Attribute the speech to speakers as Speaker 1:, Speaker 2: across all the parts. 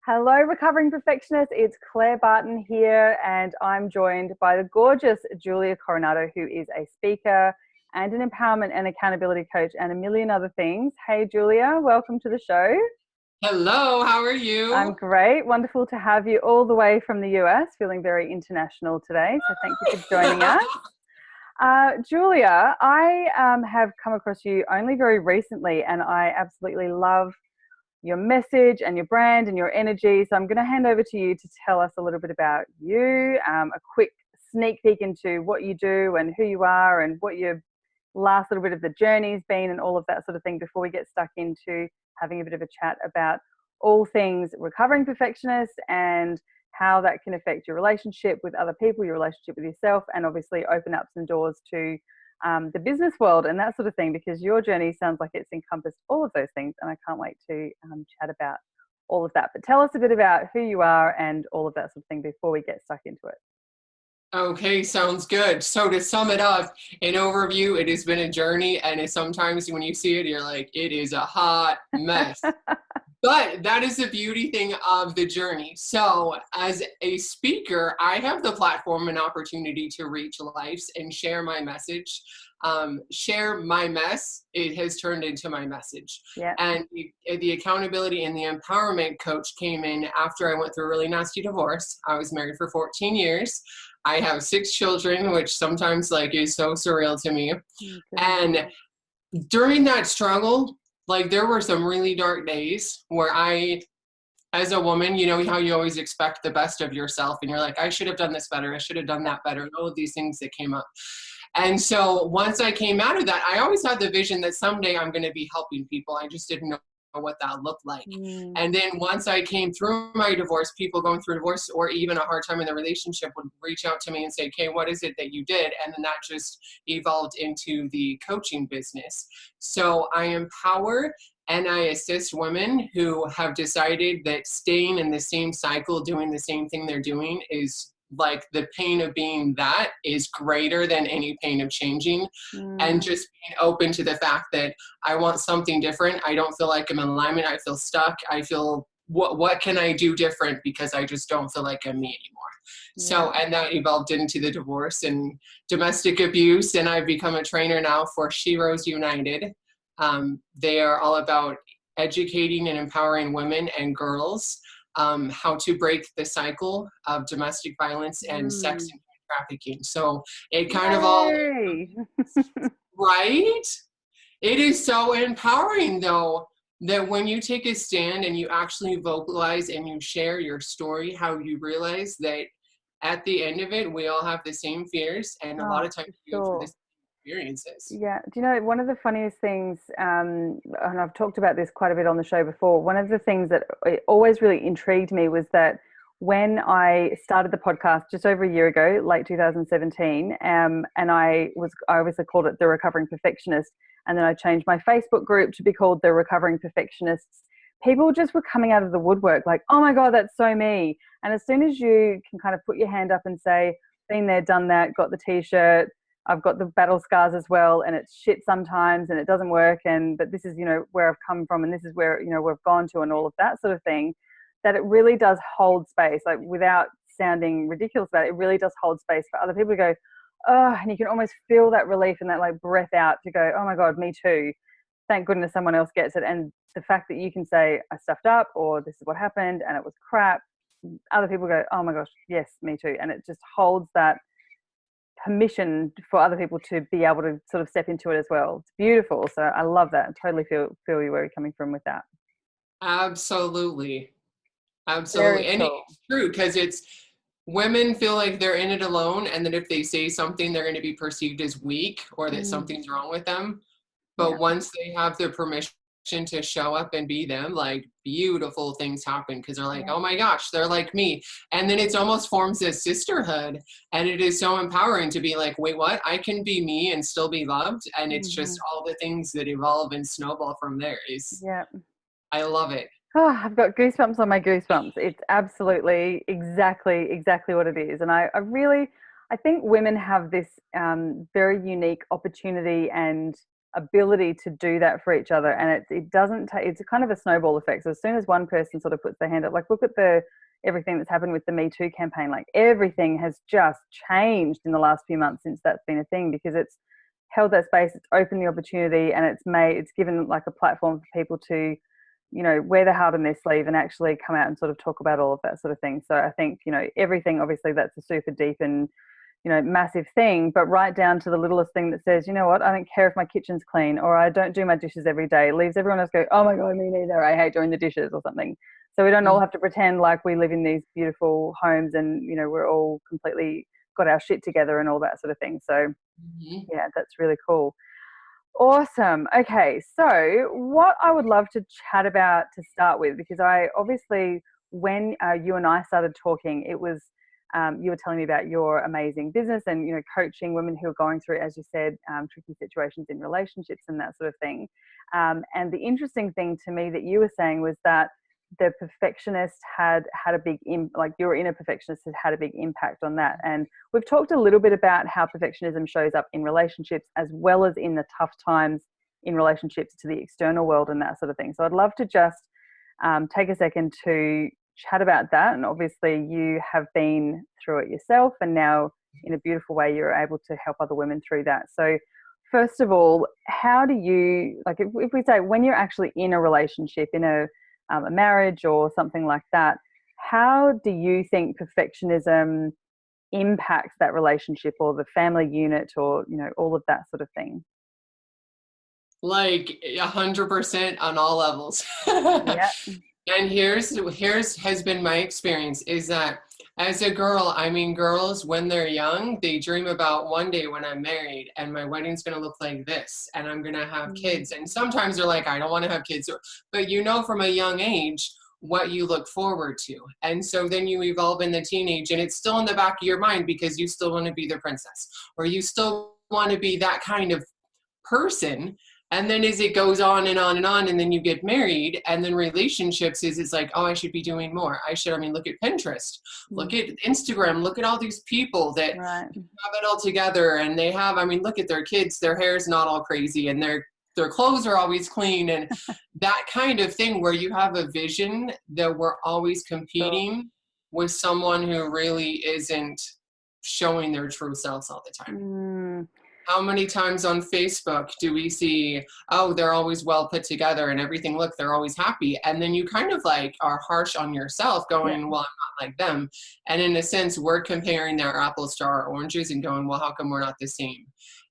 Speaker 1: Hello, recovering perfectionist. It's Claire Barton here, and I'm joined by the gorgeous Julia Coronado, who is a speaker and an empowerment and accountability coach and a million other things. Hey, Julia, welcome to the show.
Speaker 2: Hello, how are
Speaker 1: I'm
Speaker 2: you?
Speaker 1: great. Wonderful to have you all the way from the US, feeling very international today. So thank you for joining us. Julia, I have come across you only very recently, and I absolutely love your message and your brand and your energy. So I'm going to hand over to you to tell us a little bit about you, a quick sneak peek into what you do and who you are and what your last little bit of the journey's been and all of that sort of thing before we get stuck into having a bit of a chat about all things recovering perfectionist and how that can affect your relationship with other people, your relationship with yourself, and obviously open up some doors to the business world and that sort of thing, because your journey sounds like it's encompassed all of those things, and I can't wait to chat about all of that. But tell us a bit about who you are and all of that sort of thing before we get stuck into it.
Speaker 2: Okay, sounds good. So to sum it up, in overview, it has been a journey, and sometimes when you see it, you're like, it is a hot mess. But that is the beauty thing of the journey. So as a speaker, I have the platform and opportunity to reach lives and share my message. Share my mess, it has turned into my message.
Speaker 1: Yeah.
Speaker 2: And the accountability and the empowerment coach came in after I went through a really nasty divorce. I was married for 14 years. I have 6 children, which sometimes is so surreal to me. And during that struggle, there were some really dark days where as a woman, you know how you always expect the best of yourself, and you're like, I should have done this better, I should have done that better, and all of these things that came up. And so once I came out of that, I always had the vision that someday I'm going to be helping people. I just didn't know what that looked like. And then once I came through my divorce, people going through divorce or even a hard time in the relationship would reach out to me and say, okay, what is it that you did? And then that just evolved into the coaching business. So I empower and I assist women who have decided that staying in the same cycle, doing the same thing they're doing is like the pain of being that is greater than any pain of changing. And just being open to the fact that I want something different. I don't feel like I'm in alignment. I feel stuck. I feel what can I do different, because I just don't feel like I'm me anymore.
Speaker 1: Yeah.
Speaker 2: So, and that evolved into the divorce and domestic abuse. And I've become a trainer now for She Rose United. They are all about educating and empowering women and girls how to break the cycle of domestic violence and sex and trafficking. So it kind of all, right? It is so empowering though, that when you take a stand and you actually vocalize and you share your story, how you realize that at the end of it, we all have the same fears, and a lot of times we go through the same experiences.
Speaker 1: Yeah. Do you know, one of the funniest things, and I've talked about this quite a bit on the show before, one of the things that always really intrigued me was that when I started the podcast just over a year ago, late 2017, and I obviously called it The Recovering Perfectionist, and then I changed my Facebook group to be called The Recovering Perfectionists. People just were coming out of the woodwork like, oh my God, that's so me. And as soon as you can kind of put your hand up and say, been there, done that, got the t-shirt, I've got the battle scars as well, and it's shit sometimes and it doesn't work, but this is, where I've come from, and this is where, we've gone to, and all of that sort of thing, that it really does hold space, like without sounding ridiculous about it, it really does hold space for other people to go, oh, and you can almost feel that relief and that like breath out to go, oh my God, me too. Thank goodness someone else gets it. And the fact that you can say, I stuffed up, or this is what happened and it was crap, other people go, oh my gosh, yes, me too. And it just holds that permission for other people to be able to sort of step into it as well. It's beautiful. So I love that. I totally feel you where you're coming from with that.
Speaker 2: Absolutely.
Speaker 1: Very
Speaker 2: And
Speaker 1: cool.
Speaker 2: it's true, because it's women feel like they're in it alone, and that if they say something, they're going to be perceived as weak or that something's wrong with them. But once they have the permission to show up and be them, like beautiful things happen, because they're like, oh my gosh, they're like me. And then it almost forms a sisterhood, and it is so empowering to be like, wait, what? I can be me and still be loved. And it's just all the things that evolve and snowball from there. I love it.
Speaker 1: Oh, I've got goosebumps on my goosebumps. It's absolutely exactly what it is. And I think women have this very unique opportunity and ability to do that for each other. And it doesn't take, it's kind of a snowball effect. So as soon as one person sort of puts their hand up, like look at everything that's happened with the Me Too campaign, like everything has just changed in the last few months since that's been a thing, because it's held that space, it's opened the opportunity, and it's given like a platform for people to, wear their heart on their sleeve and actually come out and sort of talk about all of that sort of thing. So I think, everything, obviously that's a super deep and, massive thing, but right down to the littlest thing that says, you know what, I don't care if my kitchen's clean, or I don't do my dishes every day, leaves everyone else go, oh my God, me neither, I hate doing the dishes or something. So we don't all have to pretend like we live in these beautiful homes and, we're all completely got our shit together and all that sort of thing. So yeah, that's really cool. Awesome. Okay, so what I would love to chat about to start with, because I obviously, when you and I started talking, it was you were telling me about your amazing business and coaching women who are going through, as you said, tricky situations in relationships and that sort of thing. And the interesting thing to me that you were saying was that the perfectionist had a big like your inner perfectionist had a big impact on that. And we've talked a little bit about how perfectionism shows up in relationships as well as in the tough times in relationships to the external world and that sort of thing. So I'd love to just take a second to chat about that. And obviously you have been through it yourself, and now in a beautiful way you're able to help other women through that. So first of all, how do you, like if we say when you're actually in a relationship, in a marriage or something like that, how do you think perfectionism impacts that relationship or the family unit, or all of that sort of thing?
Speaker 2: Like 100% on all levels.
Speaker 1: Yeah.
Speaker 2: And here's has been my experience, is that as a girl, I mean, girls when they're young, they dream about one day when I'm married and my wedding's going to look like this and I'm going to have kids. And sometimes they're like, I don't want to have kids, but from a young age what you look forward to. And so then you evolve in the teenage and it's still in the back of your mind because you still want to be the princess, or you still want to be that kind of person. And then as it goes on and on and on, and then you get married, and then relationships it's like, oh, I should be doing more. Look at Pinterest, look at Instagram, look at all these people that have it all together, and they have, look at their kids, their hair's not all crazy, and their clothes are always clean, and that kind of thing where you have a vision that we're always competing with someone who really isn't showing their true selves all the time. How many times on Facebook do we see, oh, they're always well put together and everything, look, they're always happy. And then you kind of like are harsh on yourself going, well, I'm not like them. And in a sense, we're comparing their apples to our oranges and going, well, how come we're not the same?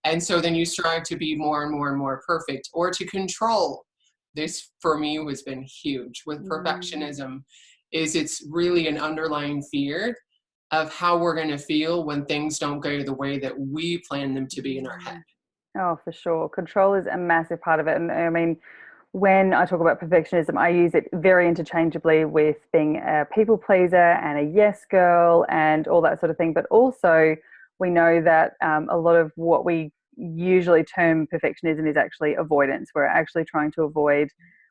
Speaker 2: And so then you strive to be more and more and more perfect, or to control. This for me has been huge with perfectionism, is it's really an underlying fear of how we're going to feel when things don't go the way that we plan them to be in our head.
Speaker 1: Oh, for sure. Control is a massive part of it. And when I talk about perfectionism, I use it very interchangeably with being a people pleaser and a yes girl and all that sort of thing. But also we know that a lot of what we usually term perfectionism is actually avoidance. We're actually trying to avoid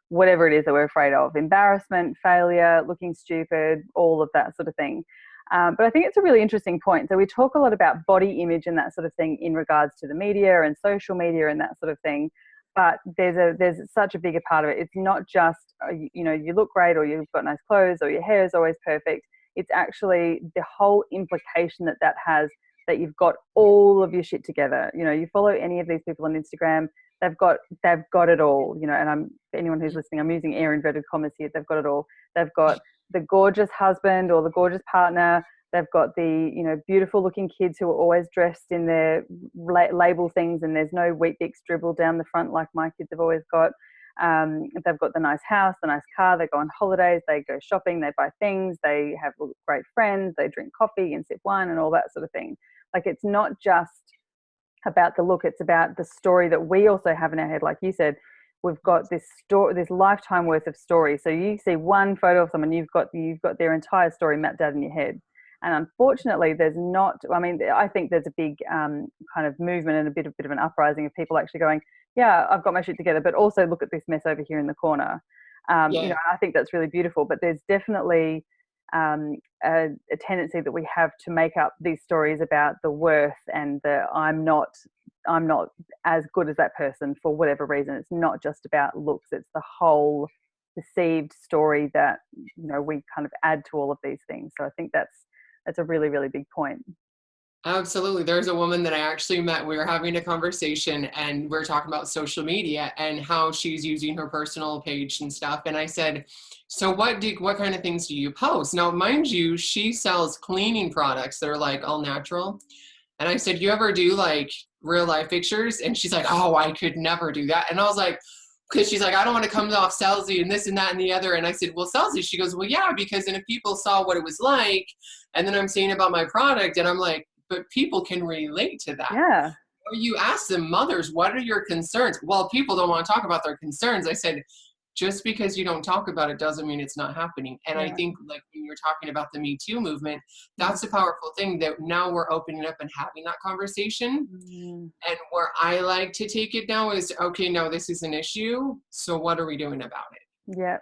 Speaker 1: whatever it is that we're afraid of: embarrassment, failure, looking stupid, all of that sort of thing. But I think it's a really interesting point. So we talk a lot about body image and that sort of thing in regards to the media and social media and that sort of thing. But there's such a bigger part of it. It's not just, you look great, or you've got nice clothes, or your hair is always perfect. It's actually the whole implication that has, that you've got all of your shit together. You follow any of these people on Instagram, they've got it all, and anyone who's listening, I'm using air inverted commas here. They've got it all. They've got the gorgeous husband or the gorgeous partner. They've got the, beautiful looking kids who are always dressed in their label things, and there's no Wheat Bix dribble down the front like my kids have always got. They've got the nice house, the nice car, they go on holidays, they go shopping, they buy things, they have great friends, they drink coffee and sip wine and all that sort of thing. Like, it's not just about the look, it's about the story that we also have in our head. Like you said, we've got this story, this lifetime worth of story. So you see one photo of someone, you've got their entire story mapped out in your head. And unfortunately, there's not, I think there's a big kind of movement and a bit of an uprising of people actually going, yeah, I've got my shit together, but also look at this mess over here in the corner. I think that's really beautiful, but there's definitely a tendency that we have to make up these stories about the worth and the I'm not I'm not as good as that person for whatever reason. It's not just about looks. It's the whole perceived story that, we kind of add to all of these things. So I think that's a really, really big point.
Speaker 2: Absolutely. There's a woman that I actually met. We were having a conversation and we are talking about social media and how she's using her personal page and stuff. And I said, so what kind of things do you post? Now, mind you, she sells cleaning products that are like all natural. And I said, you ever do like real life pictures? And she's like, oh, I could never do that. And I was like, because she's like, I don't want to come off salesy and this and that and the other. And I said, well, salesy. She goes, well, yeah, because then if people saw what it was like, and then I'm saying about my product, and I'm like, but people can relate to that.
Speaker 1: Yeah.
Speaker 2: Or you ask them, mothers, what are your concerns? Well, people don't want to talk about their concerns. I said, just because you don't talk about it doesn't mean it's not happening. And I think like when you're talking about the Me Too movement, that's a powerful thing that now we're opening up and having that conversation. And where I like to take it now is, okay, no, this is an issue. So what are we doing about it?
Speaker 1: Yeah.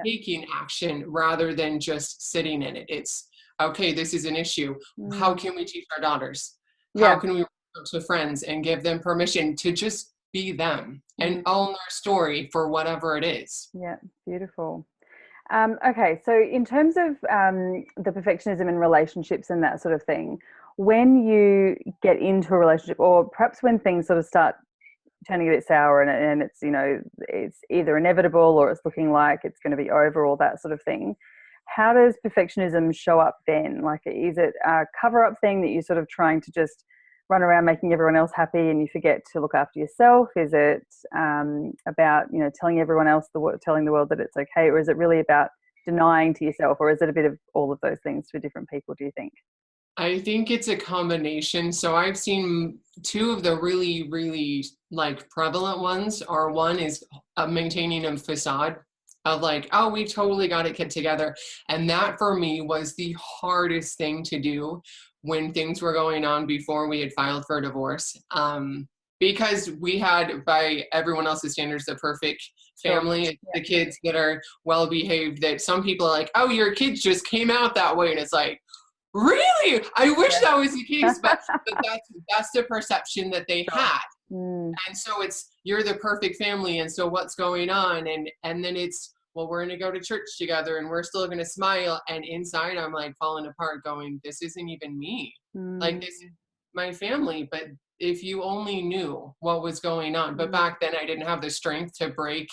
Speaker 2: Taking action rather than just sitting in it. It's, okay, this is an issue. How can we teach our daughters? How can we reach out to friends and give them permission to just be them and own their story for whatever it is?
Speaker 1: Yeah, beautiful. Okay, so in terms of the perfectionism in relationships and that sort of thing, when you get into a relationship, or perhaps when things sort of start turning a bit sour and it's, it's either inevitable or it's looking like it's going to be over, all that sort of thing, how does perfectionism show up then? Like, is it a cover-up thing that you're sort of trying to just run around making everyone else happy and you forget to look after yourself? Is it about, telling everyone else, telling the world that it's okay? Or is it really about denying to yourself? Or is it a bit of all of those things for different people, do you think?
Speaker 2: I think it's a combination. So I've seen two of the really, really like prevalent ones are, one is maintaining a facade of like, oh, we totally got it together. And that for me was the hardest thing to do when things were going on before we had filed for a divorce. Because we had, by everyone else's standards, the perfect family, the kids that are well behaved, that some people are like, oh, your kids just came out that way. And it's like, really? I wish that was the case, but that's the perception that they had. And so it's, you're the perfect family, and so what's going on? And then it's, well, we're going to go to church together and we're still going to smile. And inside I'm like falling apart going, this isn't even me. Like, this is my family. But if you only knew what was going on. But back then I didn't have the strength to break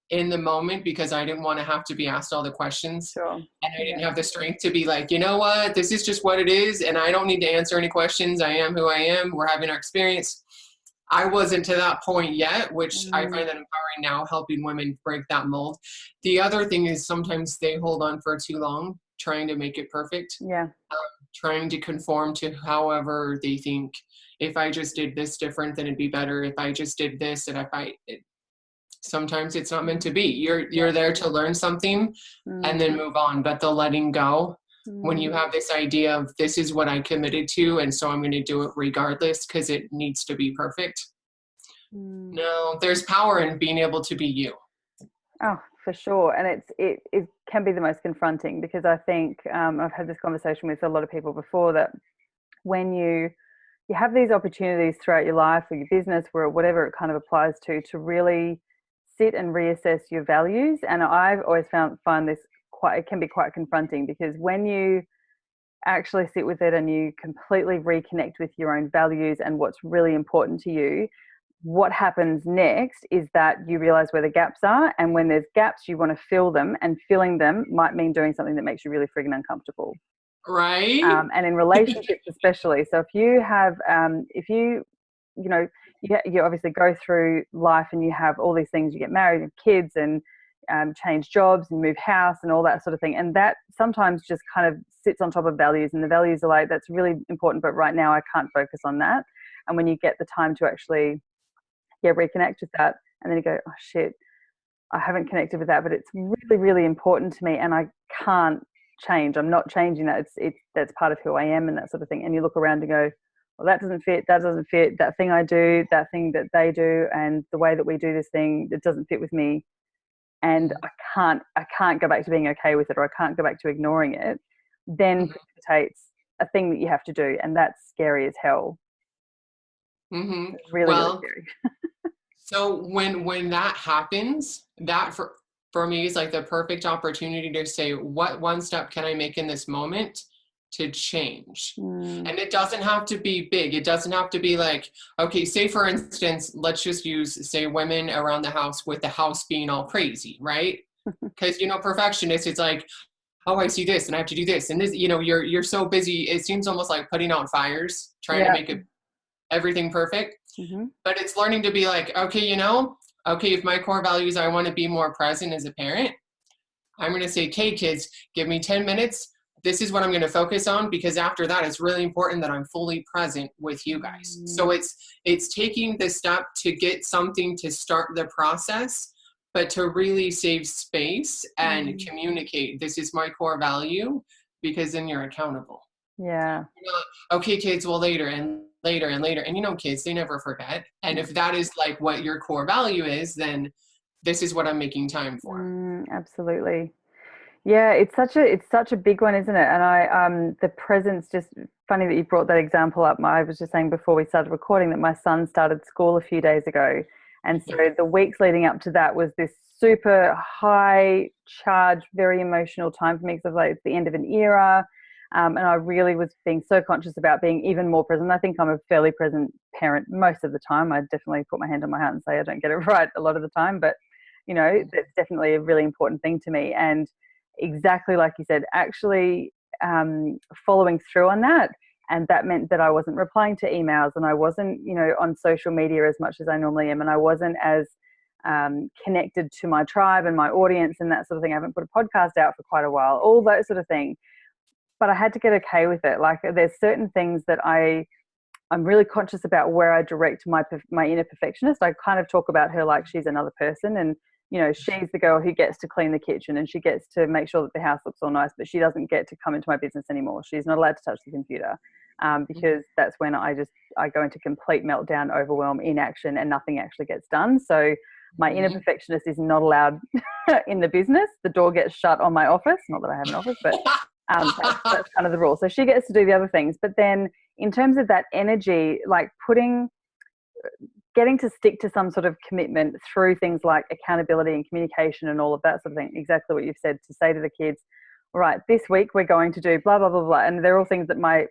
Speaker 2: in the moment because I didn't want to have to be asked all the questions. And I didn't have the strength to be like, you know what, this is just what it is. And I don't need to answer any questions. I am who I am. We're having our experience. I wasn't to that point yet, which I find that empowering now, helping women break that mold. The other thing is sometimes they hold on for too long, trying to make it perfect. Trying to conform to however they think, if I just did this different, then it'd be better. If I just did this, and sometimes it's not meant to be. You're there to learn something and then move on. But the letting go, when you have this idea of, this is what I committed to, and so I'm going to do it regardless because it needs to be perfect. No, there's power in being able to be you.
Speaker 1: Oh, for sure. And it can be the most confronting, because I think I've had this conversation with a lot of people before, that when you have these opportunities throughout your life or your business, where whatever it kind of applies to really sit and reassess your values. And I've always find this it can be quite confronting, because when you actually sit with it and you completely reconnect with your own values and what's really important to you, what happens next is that you realize where the gaps are. And when there's gaps, you want to fill them, and filling them might mean doing something that makes you really friggin' uncomfortable.
Speaker 2: Right.
Speaker 1: And in relationships especially. So if you have, you obviously go through life and you have all these things, you get married and kids and change jobs and move house and all that sort of thing. And that sometimes just kind of sits on top of values, and the values are like, that's really important, but right now I can't focus on that. And when you get the time to actually reconnect with that, and then you go, oh shit, I haven't connected with that, but it's really, really important to me and I can't change. I'm not changing that. That's part of who I am and that sort of thing. And you look around and go, well, that doesn't fit, that thing I do, that thing that they do, and the way that we do this thing, it doesn't fit with me. And I can't go back to being okay with it, or I can't go back to ignoring it. Then precipitates a thing that you have to do, and that's scary as hell.
Speaker 2: Mm-hmm.
Speaker 1: It's really, really
Speaker 2: Well,
Speaker 1: scary.
Speaker 2: so when that happens, that for me is like the perfect opportunity to say, what one step can I make in this moment to change?
Speaker 1: Mm,
Speaker 2: And it doesn't have to be big. It doesn't have to be like, okay, say for instance, let's just use, say, women around the house with the house being all crazy, right? Because, perfectionists, it's like, oh, I see this and I have to do this. And this, you're so busy. It seems almost like putting out fires, trying to
Speaker 1: yeah.
Speaker 2: make everything perfect.
Speaker 1: Hmm.
Speaker 2: But it's learning to be like, okay, okay, if my core values, I want to be more present as a parent, I'm going to say, okay, kids, give me 10 minutes. This is what I'm going to focus on, because after that, it's really important that I'm fully present with you guys. So it's taking the step to get something to start the process, but to really save space and
Speaker 1: Mm,
Speaker 2: communicate, this is my core value, because then you're accountable.
Speaker 1: yeah.
Speaker 2: You're not, okay, kids, well, later and later and later. And kids, they never forget. And
Speaker 1: No.
Speaker 2: if that is like what your core value is, then this is what I'm making time for.
Speaker 1: Absolutely. Yeah, it's such a big one, isn't it? And the presence, just funny that you brought that example up. I was just saying before we started recording that my son started school a few days ago, and so the weeks leading up to that was this super high charge, very emotional time for me, because like it's the end of an era, and I really was being so conscious about being even more present. I think I'm a fairly present parent most of the time. I definitely put my hand on my heart and say I don't get it right a lot of the time, but it's definitely a really important thing to me. And exactly like you said, actually following through on that. And that meant that I wasn't replying to emails, and I wasn't, on social media as much as I normally am. And I wasn't as connected to my tribe and my audience and that sort of thing. I haven't put a podcast out for quite a while, all that sort of thing. But I had to get okay with it. Like there's certain things that I'm really conscious about where I direct my inner perfectionist. I kind of talk about her like she's another person, and she's the girl who gets to clean the kitchen and she gets to make sure that the house looks all nice, but she doesn't get to come into my business anymore. She's not allowed to touch the computer, because that's when I go into complete meltdown, overwhelm, inaction, and nothing actually gets done. So my inner perfectionist is not allowed in the business. The door gets shut on my office. Not that I have an office, but that's kind of the rule. So she gets to do the other things. But then in terms of that energy, like getting to stick to some sort of commitment through things like accountability and communication and all of that sort of thing, exactly what you've said, to say to the kids, all right, this week we're going to do blah, blah, blah, blah. And they're all things that my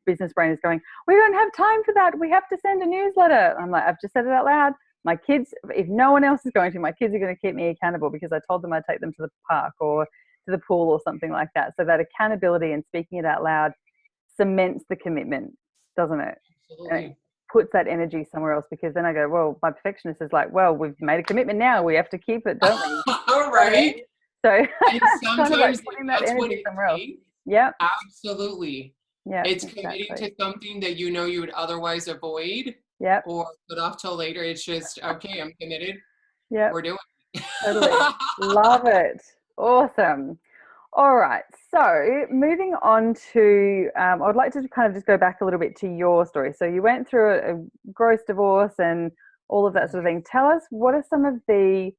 Speaker 1: business brain is going, we don't have time for that. We have to send a newsletter. I'm like, I've just said it out loud. My kids, if no one else is going to, my kids are going to keep me accountable because I told them I'd take them to the park or to the pool or something like that. So that accountability and speaking it out loud cements the commitment, doesn't it?
Speaker 2: Absolutely.
Speaker 1: And it puts that energy somewhere else, because then I go, well, my perfectionist is like, well, we've made a commitment now. We have to keep it, don't we?
Speaker 2: All right.
Speaker 1: So
Speaker 2: And sometimes
Speaker 1: kind of like putting that
Speaker 2: that's what
Speaker 1: energy
Speaker 2: it
Speaker 1: somewhere else.
Speaker 2: takes.
Speaker 1: Yeah.
Speaker 2: Absolutely.
Speaker 1: Yeah.
Speaker 2: It's
Speaker 1: Exactly.
Speaker 2: committing to something that you would otherwise avoid
Speaker 1: Yeah.
Speaker 2: or put off till later. It's just, okay, I'm committed.
Speaker 1: Yeah.
Speaker 2: We're doing it.
Speaker 1: Totally. Love it. Awesome. All right. So moving on to, I would like to kind of just go back a little bit to your story. So you went through a gross divorce and all of that sort of thing. Tell us, what are some of the,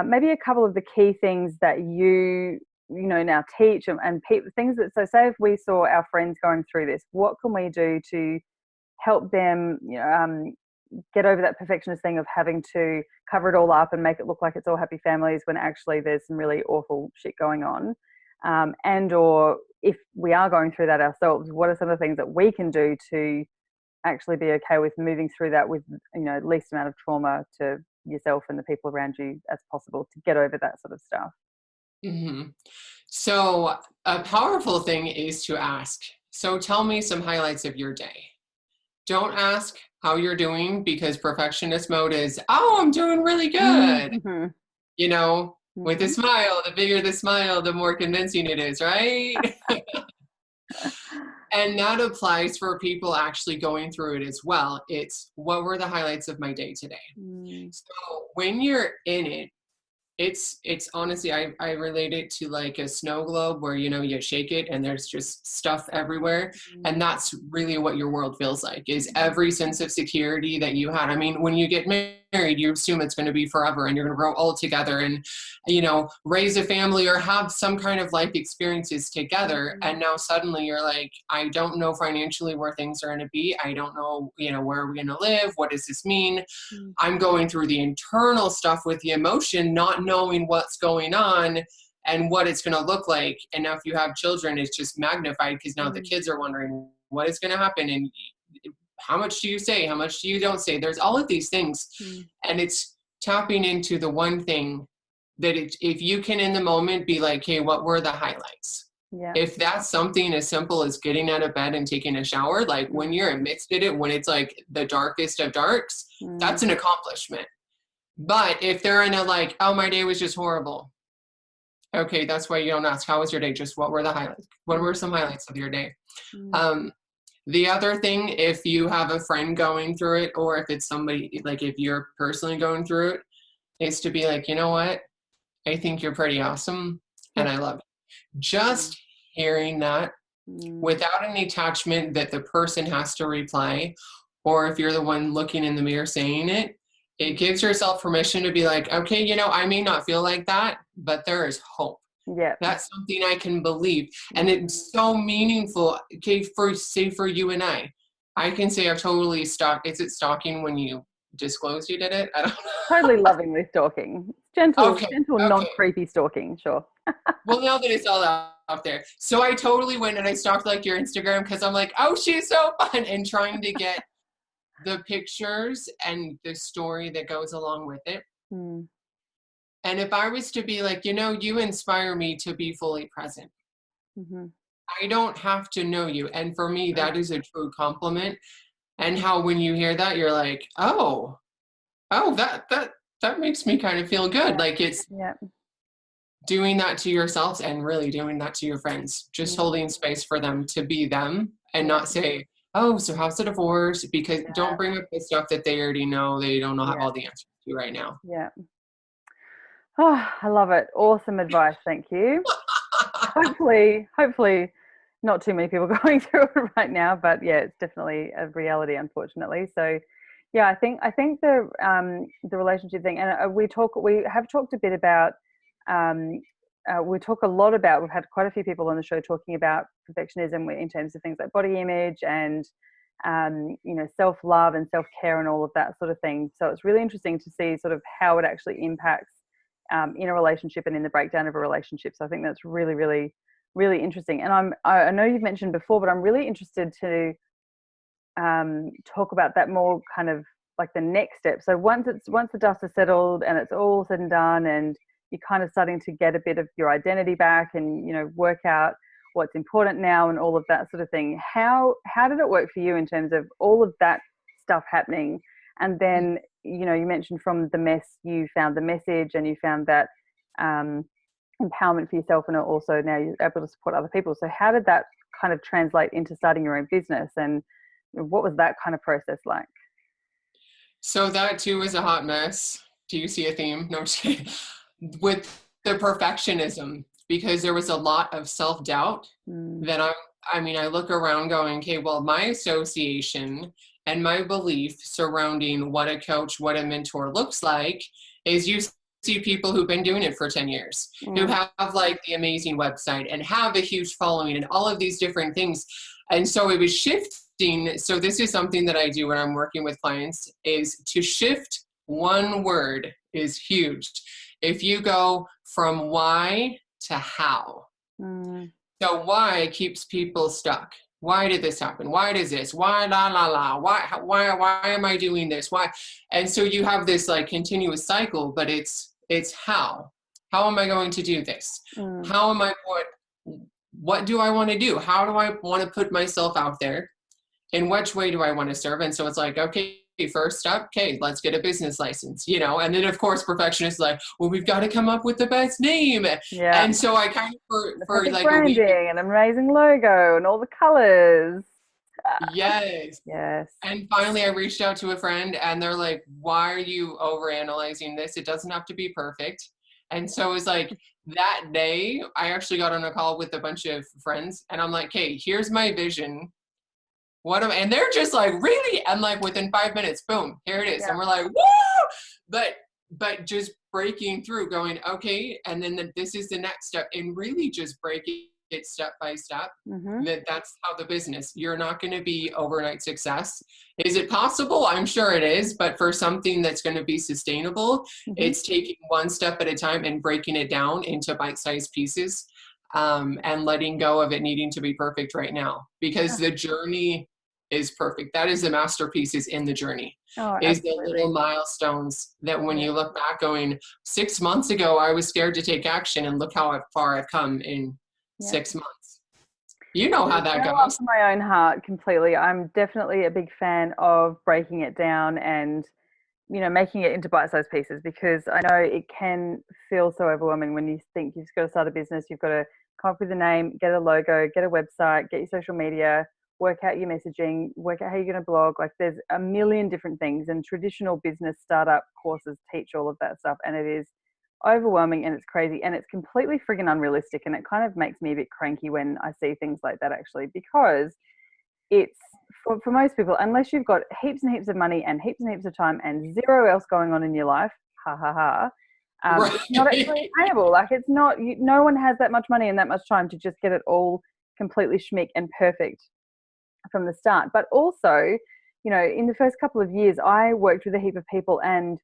Speaker 1: maybe a couple of the key things that you now teach and things that, so say if we saw our friends going through this, what can we do to help them, get over that perfectionist thing of having to cover it all up and make it look like it's all happy families when actually there's some really awful shit going on, and or if we are going through that ourselves, what are some of the things that we can do to actually be okay with moving through that with least amount of trauma to yourself and the people around you as possible to get over that sort of stuff?
Speaker 2: Mm-hmm. So a powerful thing is to ask, so tell me some highlights of your day. Don't ask how you're doing, because perfectionist mode is, oh, I'm doing really good.
Speaker 1: Mm-hmm.
Speaker 2: With a smile, the bigger the smile, the more convincing it is, right? And that applies for people actually going through it as well. It's, what were the highlights of my day today? So when you're in it, it's honestly, I relate it to like a snow globe where, you shake it and there's just stuff everywhere. And that's really what your world feels like, is every sense of security that you had. I mean, when you get married, you assume it's going to be forever and you're going to grow old together and, raise a family or have some kind of life experiences together. And now suddenly you're like, I don't know financially where things are going to be. I don't know, where are we going to live? What does this mean? I'm going through the internal stuff with the emotion, not knowing what's going on and what it's going to look like. And now if you have children, it's just magnified because now the kids are wondering what is going to happen. And how much do you say? How much do you don't say? There's all of these things. And it's tapping into the one thing that if you can in the moment be like, hey, what were the highlights?
Speaker 1: Yeah.
Speaker 2: If that's something as simple as getting out of bed and taking a shower, like when you're amidst it, when it's like the darkest of darks, that's an accomplishment. But if they're in a like, oh, my day was just horrible. Okay, that's why you don't ask, how was your day? Just what were the highlights? What were some highlights of your day? The other thing, if you have a friend going through it, or if it's somebody, like if you're personally going through it, is to be like, you know what? I think you're pretty awesome and I love it. Just hearing that without any attachment that the person has to reply, or if you're the one looking in the mirror saying it, it gives yourself permission to be like, okay, I may not feel like that, but there is hope.
Speaker 1: Yeah.
Speaker 2: That's something I can believe. And it's so meaningful. Okay, for you and I can say I've totally stalked. Is it stalking when you disclose you did it? I don't know.
Speaker 1: Totally lovingly stalking. Gentle, non-creepy stalking, sure.
Speaker 2: Well, now that it's all out there. So I totally went and I stalked like your Instagram because I'm like, oh, she's so fun, and trying to get the pictures and the story that goes along with it. And if I was to be like, you inspire me to be fully present. I don't have to know you. And for me, that is a true compliment. And how when you hear that, you're like, oh, that makes me kind of feel good. Like it's doing that to yourselves and really doing that to your friends, just holding space for them to be them and not say, oh, so how's the divorce? Because don't bring up the stuff that they already know. They don't know all the answers to right now.
Speaker 1: Yeah. Oh, I love it. Awesome advice. Thank you. Hopefully not too many people going through it right now, but yeah, it's definitely a reality, unfortunately. So yeah, I think the relationship thing, and we have talked a bit about, we talk a lot about, we've had quite a few people on the show talking about perfectionism in terms of things like body image and, self-love and self-care and all of that sort of thing. So it's really interesting to see sort of how it actually impacts in a relationship and in the breakdown of a relationship. So I think that's really, really, really interesting. And I know you've mentioned before, but I'm really interested to talk about that more kind of like the next step. So once the dust is settled and it's all said and done, and you're kind of starting to get a bit of your identity back and, work out what's important now and all of that sort of thing. How did it work for you in terms of all of that stuff happening? And then, you mentioned from the mess, you found the message and you found that empowerment for yourself, and also now you're able to support other people. So how did that kind of translate into starting your own business, and what was that kind of process like?
Speaker 2: So that too was a hot mess. Do you see a theme? No, I'm just kidding. With the perfectionism, because there was a lot of self-doubt that I look around going, okay, well, my association and my belief surrounding what a coach, what a mentor looks like is you see people who've been doing it for 10 years, who have like the amazing website and have a huge following and all of these different things. And so it was shifting. So this is something that I do when I'm working with clients, is to shift one word is huge. If you go from why to how. So why keeps people stuck. Why did this happen? Why does this? Why la la la? Why am I doing this? Why? And so you have this like continuous cycle, but it's how. How am I going to do this? How am I what do I want to do? How do I want to put myself out there? In which way do I want to serve? And so it's like, okay, first step, okay, let's get a business license, and then of course perfectionist is like, well, we've got to come up with the best name. Yeah. And so I kind of for like
Speaker 1: branding
Speaker 2: a week,
Speaker 1: and an amazing logo and all the colors.
Speaker 2: Yes.
Speaker 1: Yes.
Speaker 2: And finally I reached out to a friend and they're like, why are you overanalyzing this? It doesn't have to be perfect. And so it was like that day I actually got on a call with a bunch of friends and I'm like, hey, here's my vision. and they're just like, really? And like within 5 minutes, boom, here it is.
Speaker 1: Yeah.
Speaker 2: And we're like, woo! But just breaking through, going, okay, and then this is the next step, and really just breaking it step by step. That's how the business, you're not going to be overnight success. Is it possible? I'm sure it is, but for something that's going to be sustainable, it's taking one step at a time and breaking it down into bite-sized pieces, and letting go of it needing to be perfect right now, because the journey is perfect. That is the masterpiece, is in the journey. Is the little milestones that when you look back going, 6 months ago, I was scared to take action, and look how far I've come in 6 months. You know how that goes.
Speaker 1: My own heart completely. I'm definitely a big fan of breaking it down and, you know, making it into bite-sized pieces, because I know it can feel so overwhelming when you think you've got to start a business, you've got to come up with a name, get a logo, get a website, get your social media, work out your messaging, work out how you're going to blog. Like, there's a million different things, and traditional business startup courses teach all of that stuff, and it is overwhelming and it's crazy and it's completely friggin' unrealistic, and it kind of makes me a bit cranky when I see things like that, actually, because it's for most people, unless you've got heaps and heaps of money and heaps and heaps of time and zero else going on in your life, it's not actually attainable. Like, it's not, no one has that much money and that much time to just get it all completely schmick and perfect from the start. But also, you know, in the first couple of years, I worked with a heap of people, and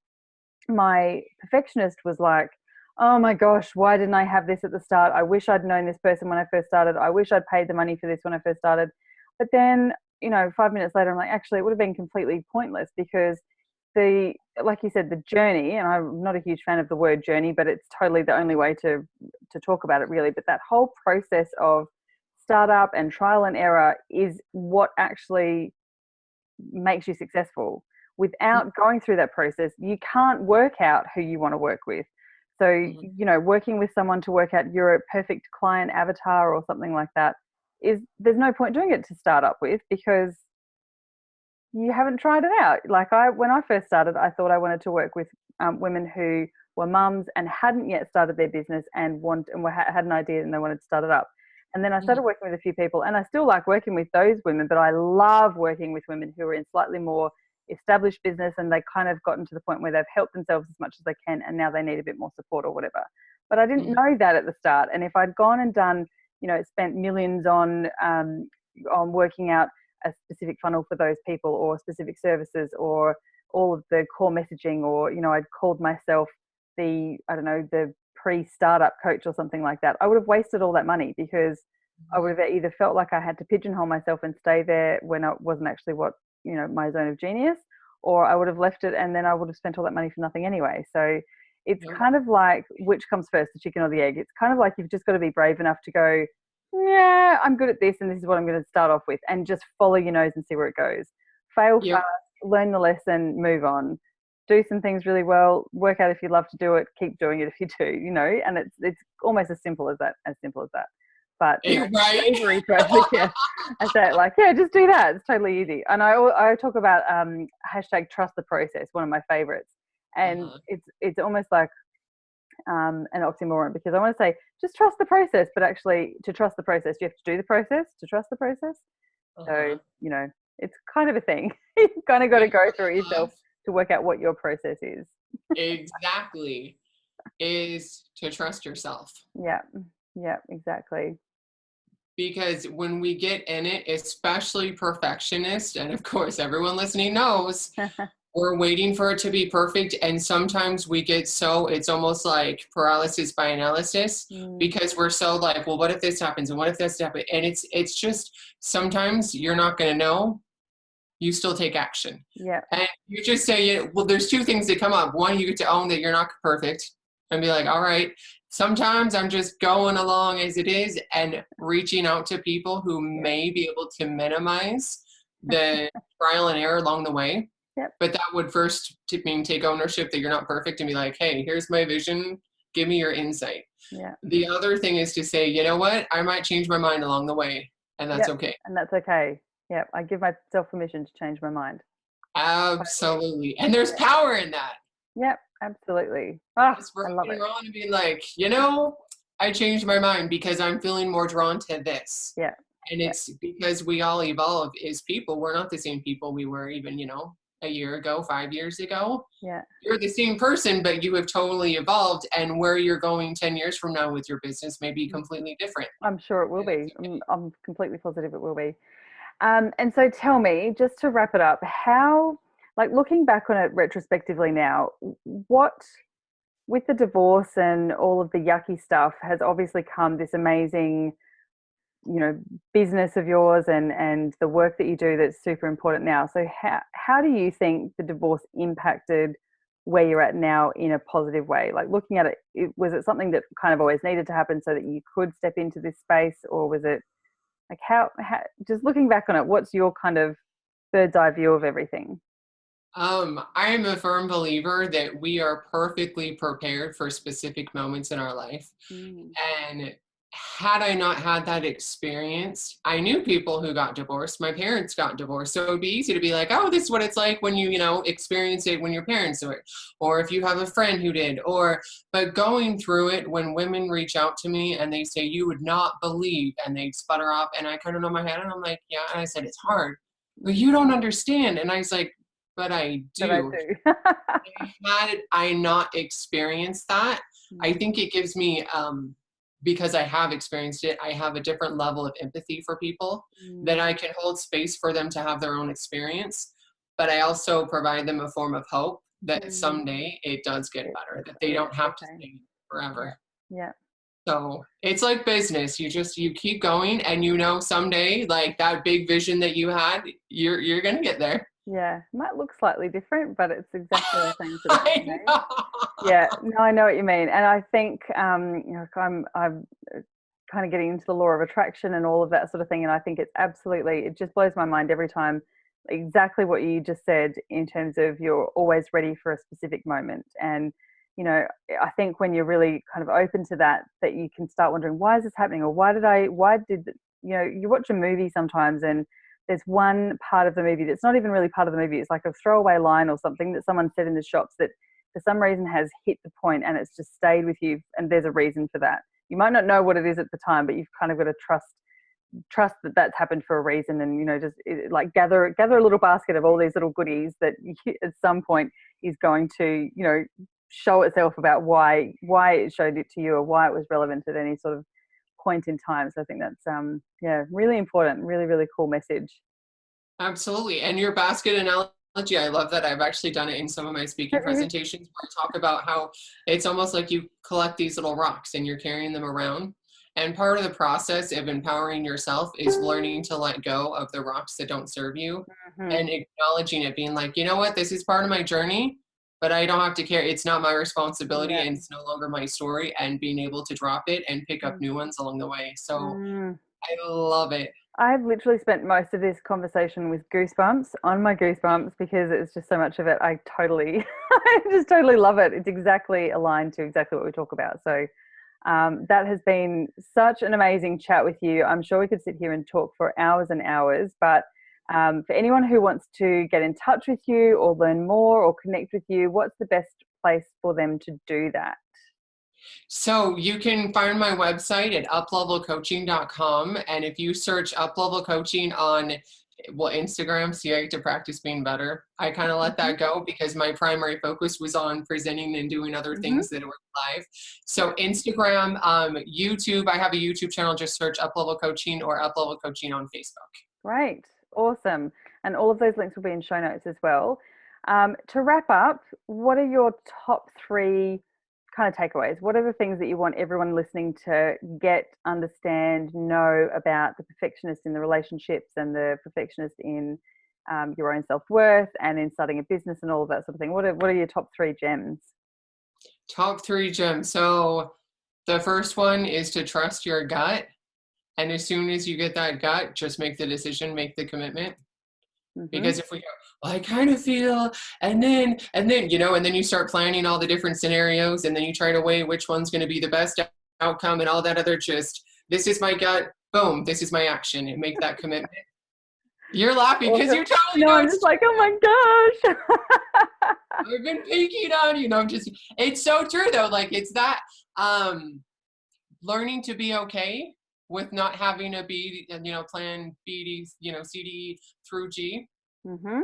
Speaker 1: my perfectionist was like, oh my gosh, why didn't I have this at the start? I wish I'd known this person when I first started. I wish I'd paid the money for this when I first started. But then, you know, 5 minutes later, I'm like, actually, it would have been completely pointless, because like you said, the journey, and I'm not a huge fan of the word journey, but it's totally the only way to talk about it, really. But that whole process of startup and trial and error is what actually makes you successful. Without going through that process, you can't work out who you want to work with. So, you know, working with someone to work out your perfect client avatar or something like that, there's no point doing it to start up with, because you haven't tried it out. Like, when I first started, I thought I wanted to work with women who were mums and hadn't yet started their business and had an idea and they wanted to start it up. And then I started working with a few people, and I still like working with those women, but I love working with women who are in slightly more established business, and they kind of gotten to the point where they've helped themselves as much as they can, and now they need a bit more support or whatever. But I didn't know that at the start. And if I'd gone and done, you know, spent millions on working out a specific funnel for those people, or specific services, or all of the core messaging, or, you know, I'd called myself the pre-startup coach or something like that, I would have wasted all that money, because I would have either felt like I had to pigeonhole myself and stay there when it wasn't actually what, you know, my zone of genius, or I would have left it and then I would have spent all that money for nothing anyway. So it's kind of like, which comes first, the chicken or the egg? It's kind of like you've just got to be brave enough to go, yeah, I'm good at this and this is what I'm going to start off with, and just follow your nose and see where it goes. Fail fast, learn the lesson, move on. Do some things really well, work out if you love to do it, keep doing it if you do, you know, and it's almost as simple as that. But bravery to actually, I say, like, just do that. It's totally easy. And I talk about hashtag trust the process, one of my favorites. And it's almost like an oxymoron, because I want to say just trust the process, but actually to trust the process, you have to do the process to trust the process. So, you know, it's kind of a thing. You've kind of got to go through it yourself to work out what your process is.
Speaker 2: Exactly. Is to trust yourself.
Speaker 1: Yeah, exactly.
Speaker 2: Because when we get in it, especially perfectionists, and of course everyone listening knows, we're waiting for it to be perfect, and sometimes we get so, it's almost like paralysis by analysis, because we're so like, well, what if this happens, and what if this happens? And it's just, sometimes you're not going to know. You still take action.
Speaker 1: Yeah.
Speaker 2: And you just say, well, there's two things that come up. One, you get to own that you're not perfect and be like, all right, sometimes I'm just going along as it is, and reaching out to people who may be able to minimize the trial and error along the way.
Speaker 1: Yep.
Speaker 2: But that would first mean take ownership that you're not perfect and be like, hey, here's my vision. Give me your insight.
Speaker 1: Yeah.
Speaker 2: The other thing is to say, you know what? I might change my mind along the way, and that's okay.
Speaker 1: And that's okay. Yeah, I give myself permission to change my mind.
Speaker 2: Absolutely. And there's power in that.
Speaker 1: Yep, absolutely. I love it.
Speaker 2: On and being like, you know, I changed my mind because I'm feeling more drawn to this.
Speaker 1: Yeah.
Speaker 2: And it's because we all evolve as people. We're not the same people we were even, a year ago, 5 years ago.
Speaker 1: Yeah.
Speaker 2: You're the same person, but you have totally evolved. And where you're going 10 years from now with your business may be completely different.
Speaker 1: I'm sure it will be. I'm completely positive it will be. And so tell me, just to wrap it up, how, like looking back on it retrospectively now, what, with the divorce and all of the yucky stuff, has obviously come this amazing, business of yours and the work that you do that's super important now. So how do you think the divorce impacted where you're at now in a positive way? Like looking at it, was it something that kind of always needed to happen so that you could step into this space, or was it like how just looking back on it, what's your kind of bird's eye view of everything?
Speaker 2: I am a firm believer that we are perfectly prepared for specific moments in our life.
Speaker 1: Mm.
Speaker 2: And had I not had that experience, I knew people who got divorced. My parents got divorced. So it would be easy to be like, oh, this is what it's like when you experience it when your parents do it. Or if you have a friend who did. But going through it, when women reach out to me and they say, you would not believe, and they sputter off, and I kind of know my head, and I'm like, yeah. And I said, it's hard. But you don't understand. And I was like, but I do.
Speaker 1: But I do.
Speaker 2: Had I not experienced that, I think it gives me, because I have experienced it, I have a different level of empathy for people, that I can hold space for them to have their own experience. But I also provide them a form of hope that someday it does get better, that they don't have to stay forever.
Speaker 1: Yeah.
Speaker 2: So it's like business. You keep going, and someday, like that big vision that you had, you're going to get there.
Speaker 1: Yeah, it might look slightly different, but it's exactly the same sort of
Speaker 2: I
Speaker 1: thing.
Speaker 2: know.
Speaker 1: Yeah, no, I know what you mean, and I think I'm kind of getting into the law of attraction and all of that sort of thing, and I think it just blows my mind every time. Exactly what you just said in terms of you're always ready for a specific moment, and I think when you're really kind of open to that you can start wondering, why is this happening, or you watch a movie sometimes and there's one part of the movie that's not even really part of the movie. It's like a throwaway line or something that someone said in the shops that for some reason has hit the point and it's just stayed with you, and there's a reason for that. You might not know what it is at the time, but you've kind of got to trust that that's happened for a reason, and like gather a little basket of all these little goodies that at some point is going to show itself about why it showed it to you, or why it was relevant at any sort of point in time. So I think that's really important, really, really cool message.
Speaker 2: Absolutely. And your basket analogy, I love that. I've actually done it in some of my speaking presentations, where I talk about how it's almost like you collect these little rocks and you're carrying them around. And part of the process of empowering yourself is learning to let go of the rocks that don't serve you, and acknowledging it, being like, you know what, this is part of my journey, but I don't have to care. It's not my responsibility, and it's no longer my story, and being able to drop it and pick up new ones along the way. So I love it.
Speaker 1: I've literally spent most of this conversation with goosebumps on my goosebumps, because it's just so much of it. I just totally love it. It's exactly aligned to exactly what we talk about. So that has been such an amazing chat with you. I'm sure we could sit here and talk for hours and hours, but for anyone who wants to get in touch with you or learn more or connect with you, what's the best place for them to do that?
Speaker 2: So you can find my website at uplevelcoaching.com. And if you search Uplevel Coaching on Instagram, see, I get to practice being better. I kind of let that go because my primary focus was on presenting and doing other things that were live. So Instagram, YouTube, I have a YouTube channel, just search Uplevel Coaching or Uplevel Coaching on Facebook.
Speaker 1: Great. Awesome. And all of those links will be in show notes as well. To wrap up, what are your top 3 kind of takeaways? What are the things that you want everyone listening to get, understand, know about the perfectionist in the relationships and the perfectionist in your own self-worth and in starting a business and all of that sort of thing? What are your top 3 gems?
Speaker 2: Top 3 gems. So the first one is to trust your gut. And as soon as you get that gut, just make the decision, make the commitment. Because if we go, well, I kind of feel, and then, and then you start planning all the different scenarios, and then you try to weigh which one's going to be the best outcome and all that other this is my gut, boom, this is my action, and make that commitment. You're laughing because you totally know.
Speaker 1: I'm just like, oh my gosh.
Speaker 2: I've been peeking on you. It's so true though. Like it's that, learning to be okay with not having to be, plan B, D, C, D through G.
Speaker 1: Mm-hmm.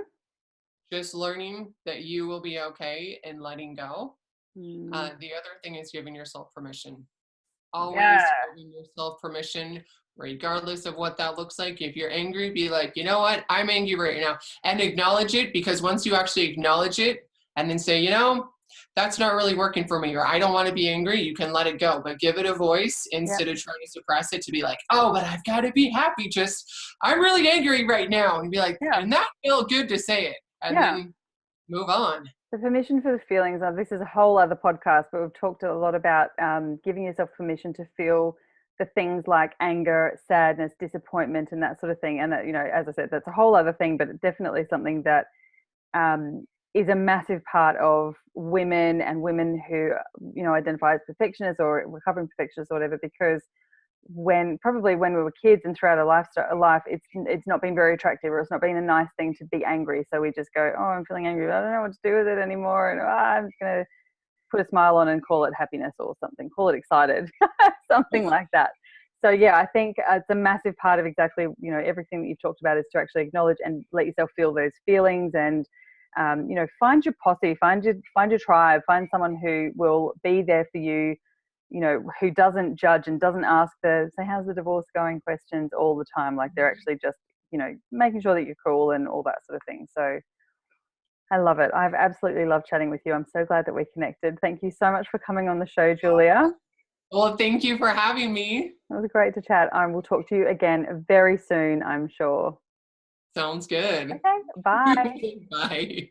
Speaker 2: Just learning that you will be okay and letting go.
Speaker 1: Mm.
Speaker 2: The other thing is giving yourself permission. Always
Speaker 1: Yeah.
Speaker 2: giving yourself permission, regardless of what that looks like. If you're angry, be like, you know what, I'm angry right now, and acknowledge it, because once you actually acknowledge it and then say, that's not really working for me, or I don't want to be angry, you can let it go, but give it a voice instead of trying to suppress it to be like, oh, but I've got to be happy. Just, I'm really angry right now. And be like,
Speaker 1: Yeah.
Speaker 2: and that felt good to say it. And then move on.
Speaker 1: The permission for the feelings. This is a whole other podcast, but we've talked a lot about giving yourself permission to feel the things like anger, sadness, disappointment, and that sort of thing. And as I said, that's a whole other thing, but definitely something that is a massive part of women and women who identify as perfectionists or recovering perfectionists or whatever, because when we were kids and throughout our life, it's not been very attractive, or it's not been a nice thing to be angry. So we just go, oh, I'm feeling angry, but I don't know what to do with it anymore, and I'm just going to put a smile on and call it happiness or something, call it excited, something like that. So yeah, I think it's a massive part of exactly everything that you've talked about, is to actually acknowledge and let yourself feel those feelings, and find your posse, find your tribe, find someone who will be there for you, who doesn't judge and doesn't ask say, how's the divorce going questions all the time. Like, they're actually just, making sure that you're cool and all that sort of thing. So I love it. I've absolutely loved chatting with you. I'm so glad that we connected. Thank you so much for coming on the show, Julia.
Speaker 2: Well, thank you for having me.
Speaker 1: It was great to chat. I will talk to you again very soon, I'm sure.
Speaker 2: Sounds good.
Speaker 1: Okay, bye.
Speaker 2: Bye.